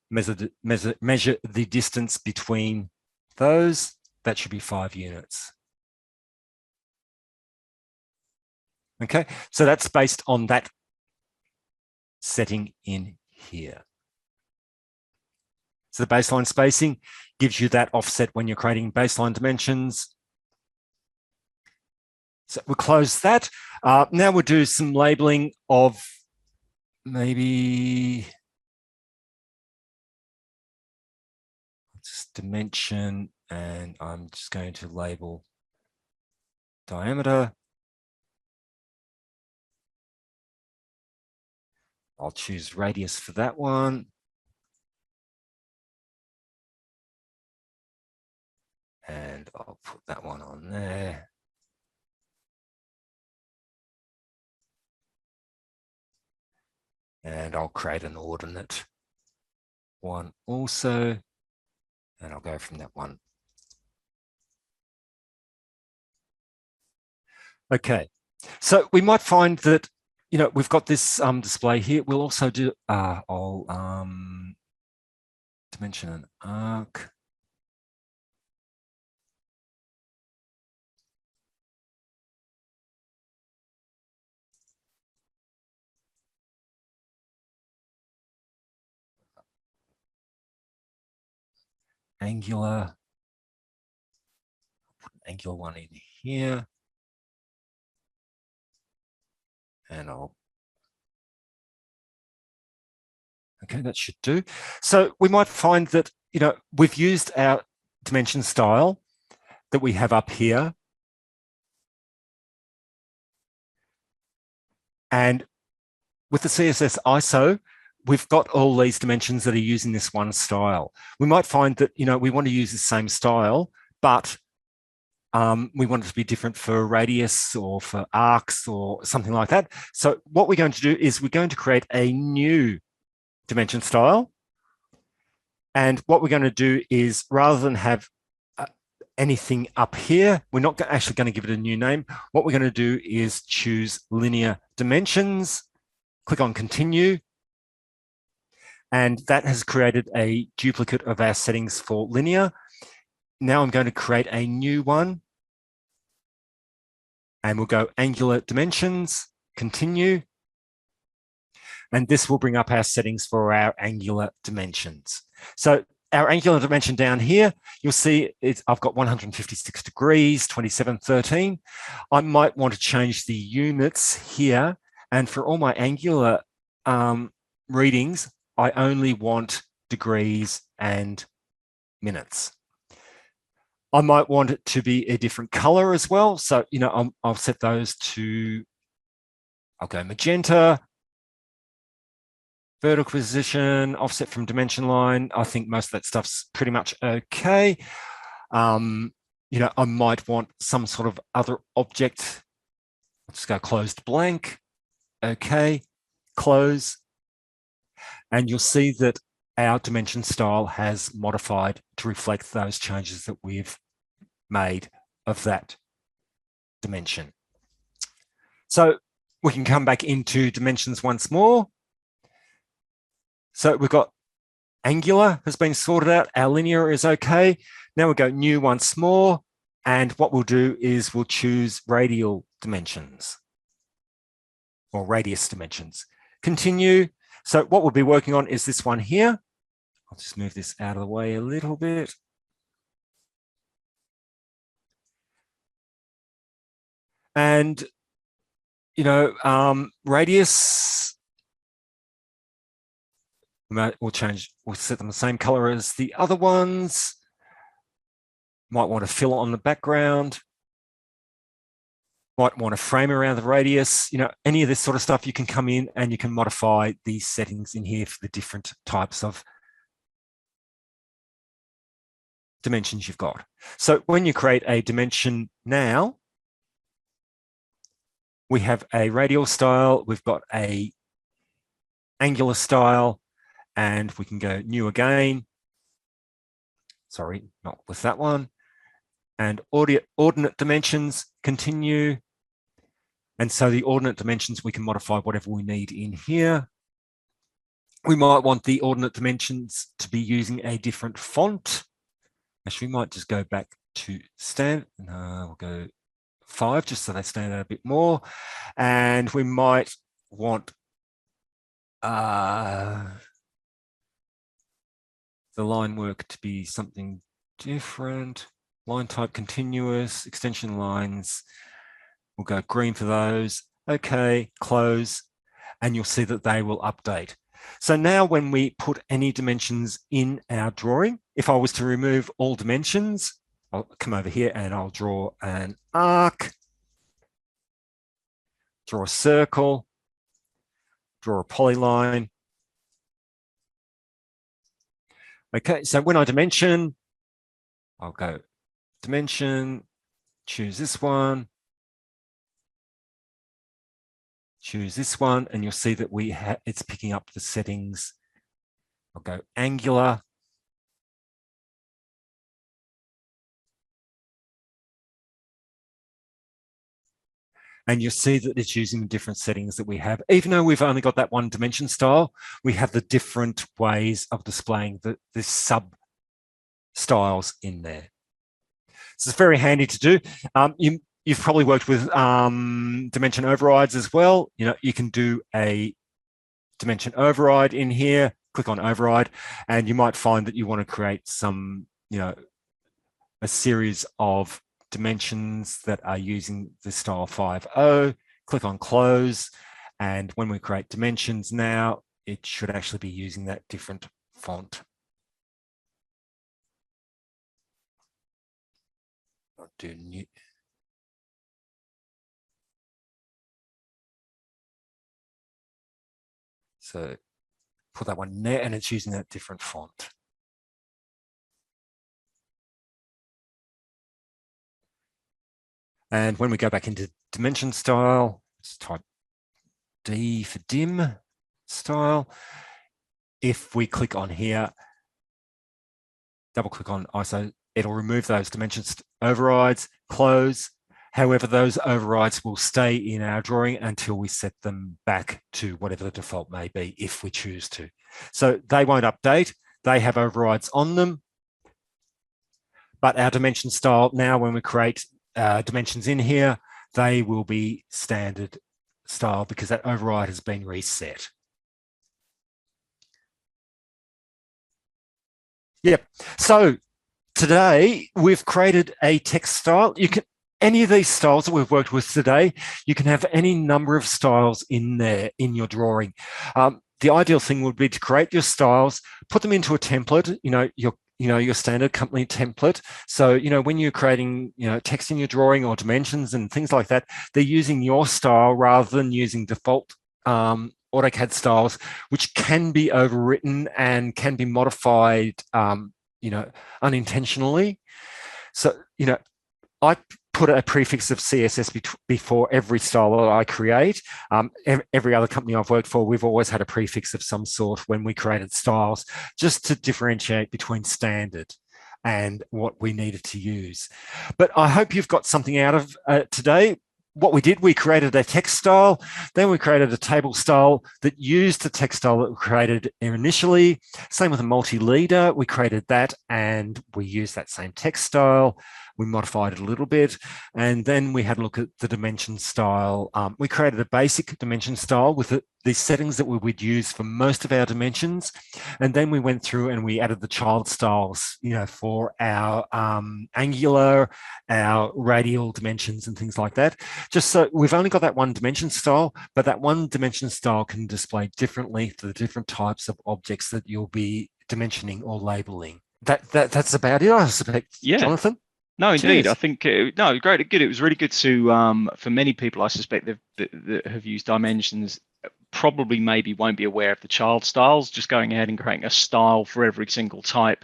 measure the distance between those, that should be 5 units. Okay, so that's based on that setting in here. So the baseline spacing gives you that offset when you're creating baseline dimensions. So we'll close that. Now we'll do some labeling of maybe just dimension, and I'm just going to label diameter. I'll choose radius for that one. And I'll put that one on there. And I'll create an ordinate one also. And I'll go from that one. Okay, so we might find that, we've got this display here. We'll also do, dimension and arc. Angular. Put an angular one in here. And okay, that should do. So we might find that, we've used our dimension style that we have up here. And with the CSS ISO, we've got all these dimensions that are using this one style. We might find that, we want to use the same style, but we want it to be different for radius or for arcs or something like that. So what we're going to do is we're going to create a new dimension style. And what we're going to do is, rather than have anything up here, we're not actually going to give it a new name. What we're going to do is choose linear dimensions, click on continue. And that has created a duplicate of our settings for linear. Now I'm going to create a new one. And we'll go angular dimensions, continue. And this will bring up our settings for our angular dimensions. So our angular dimension down here, you'll see I've got 156 degrees, 2713. I might want to change the units here. And for all my angular readings, I only want degrees and minutes. I might want it to be a different color as well. So, I'll set those to, I'll go magenta, vertical position, offset from dimension line. I think most of that stuff's pretty much okay. I might want some sort of other object. Let's go closed blank. Okay, close. And you'll see that our dimension style has modified to reflect those changes that we've made of that dimension. So we can come back into dimensions once more. So we've got angular has been sorted out. Our linear is okay. Now we'll go new once more. And what we'll do is we'll choose radial dimensions or radius dimensions. Continue. So what we'll be working on is this one here. I'll just move this out of the way a little bit. And, radius, we'll set them the same color as the other ones. Might want to fill on the background. Might want to frame around the radius. Any of this sort of stuff, you can come in and you can modify these settings in here for the different types of dimensions you've got. So when you create a dimension now, we have a radial style, we've got a angular style, and we can go new again. Sorry, not with that one. And ordinate dimensions, continue. And so the ordinate dimensions, we can modify whatever we need in here. We might want the ordinate dimensions to be using a different font. Actually, we might just go back to standard. We'll go 5, just so they stand out a bit more. And we might want the line work to be something different. Line type continuous, extension lines. We'll go green for those. Okay, close. And you'll see that they will update. So now when we put any dimensions in our drawing, if I was to remove all dimensions, I'll come over here and I'll draw an arc, draw a circle, draw a polyline. Okay, so when I dimension, I'll go dimension, choose this one, choose this one, and you'll see that it's picking up the settings. I'll go angular. And you'll see that it's using the different settings that we have. Even though we've only got that one dimension style, we have the different ways of displaying the sub styles in there. So it's very handy to do. You've probably worked with dimension overrides as well. You can do a dimension override in here, click on override, and you might find that you want to create some, a series of dimensions that are using the style 5.0. Click on close, and when we create dimensions now, it should actually be using that different font. I'll do new. So put that one there, and it's using that different font. And when we go back into dimension style, let's type D for dim style. If we click on here, double click on ISO, it'll remove those dimensions overrides, close. However, those overrides will stay in our drawing until we set them back to whatever the default may be, if we choose to. So they won't update. They have overrides on them. But our dimension style, now when we create dimensions in here, they will be standard style because that override has been reset. Yep. So today we've created a text style. You can any of these styles that we've worked with today, you can have any number of styles in there in your drawing. The ideal thing would be to create your styles, put them into a template, your standard company template. So, when you're creating, text in your drawing or dimensions and things like that, they're using your style rather than using default AutoCAD styles, which can be overwritten and can be modified, unintentionally. So, I put a prefix of CSS before every style that I create. Every other company I've worked for, we've always had a prefix of some sort when we created styles, just to differentiate between standard and what we needed to use. But I hope you've got something out of today. What we did, we created a text style, then we created a table style that used the text style that we created initially. Same with a multi-leader, we created that and we used that same text style. We modified it a little bit, and then we had a look at the dimension style. We created a basic dimension style with the settings that we would use for most of our dimensions, and then we went through and we added the child styles, for our angular, our radial dimensions and things like that. Just so we've only got that one dimension style, but that one dimension style can display differently for the different types of objects that you'll be dimensioning or labeling. That's about it, I suspect, Yeah. Jonathan. No, indeed. Cheers. I think no, great, good. It was really good to for many people, I suspect that have used dimensions, probably maybe won't be aware of the child styles. Just going ahead and creating a style for every single type,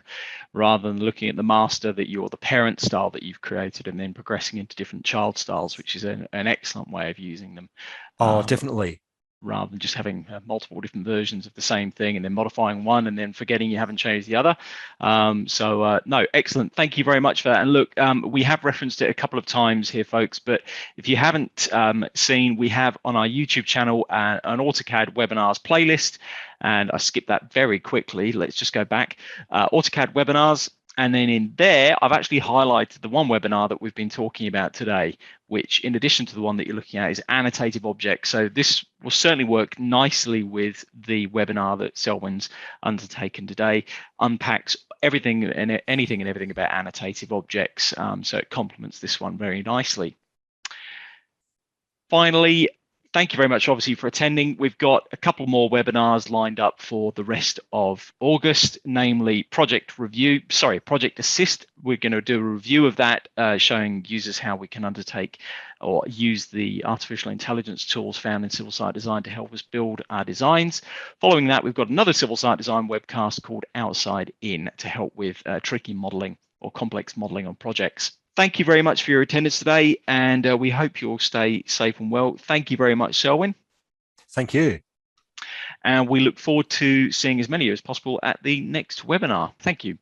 rather than looking at the master that you or the parent style that you've created, and then progressing into different child styles, which is an excellent way of using them. Oh, definitely. Rather than just having multiple different versions of the same thing and then modifying one and then forgetting you haven't changed the other. No, excellent. Thank you very much for that. And look, we have referenced it a couple of times here, folks, but if you haven't seen, we have on our YouTube channel an AutoCAD webinars playlist, and I skipped that very quickly. Let's just go back. AutoCAD webinars. And then in there, I've actually highlighted the one webinar that we've been talking about today, which in addition to the one that you're looking at is annotative objects. So this will certainly work nicely with the webinar that Selwyn's undertaken today, unpacks everything and anything and everything about annotative objects. So it complements this one very nicely. Finally, thank you very much, obviously, for attending. We've got a couple more webinars lined up for the rest of August, namely Project Assist. We're going to do a review of that, showing users how we can undertake or use the artificial intelligence tools found in civil site design to help us build our designs. Following that, we've got another civil site design webcast called Outside In to help with tricky modeling or complex modeling on projects. Thank you very much for your attendance today, and we hope you all stay safe and well. Thank you very much, Selwyn. Thank you. And we look forward to seeing as many as possible at the next webinar. Thank you.